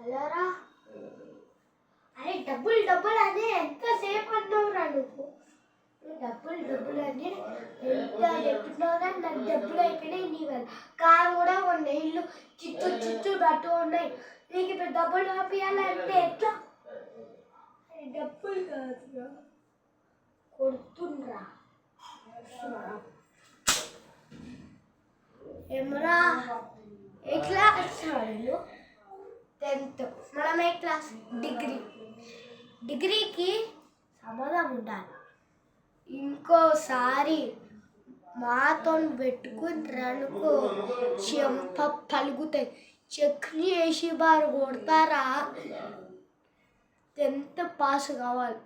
అలారా అరే డబ్బులు డబ్బులు అని ఎంతసేపు అన్నావురా నువ్వు డబ్బులు అని ఎంత చెప్తున్నావురా నాకు డబ్బులు అయిపోయినాయి నీ వల్ల కారు కూడా ఉన్నాయి ఇల్లు చిత్తు బట్టు ఉన్నాయి నీకు ఇప్పుడు డబ్బులు పంపించాలంటే ఎట్లా డబ్బులు కాదురా కొడుతుండ్రా ఏమరా ఏ క్లాస్ వాళ్ళు 10th మనం ఏ క్లాస్ డిగ్రీకి సమాధానం ఉండాలి ఇంకోసారి మాతో పెట్టుకుంటారనుకో చెంప పలుగుతాయి చక్ని వేసి బారు కొడతారా 10th పాస్ కావాలి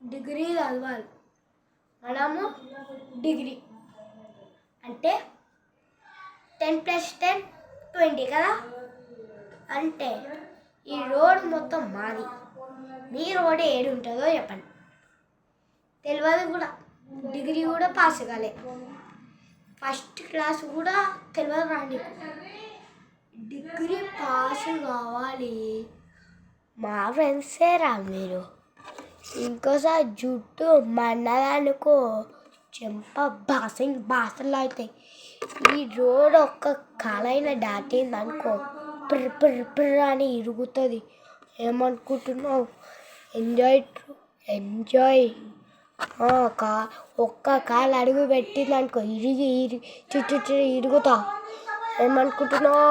డిగ్రీ చదవాలి మనము డిగ్రీ అంటే 10 + 10 20 కదా అంటే ఈ రోడ్ మొత్తం మాది మీ రోడ్ ఏడు ఉంటుందో చెప్పండి తెలియదు కూడా డిగ్రీ కూడా పాస్ కాలే ఫస్ట్ క్లాస్ కూడా తెలియదు రాండి డిగ్రీ పాస్ కావాలి మా ఫ్రెండ్సే రా మీరు ఇంకోసారి జుట్టు మన్నదనుకో చెంప బాసలు అవుతాయి ఈ రోడ్ ఒక్క కాలైన దాటిందనుకో ప్రిర్ అని ఇరుగుతుంది ఏమనుకుంటున్నావు ఎంజాయ్ ఒక్క కాలు అడుగు పెట్టిందనుకో చుట్టూ ఇరుగుతా ఏమనుకుంటున్నావు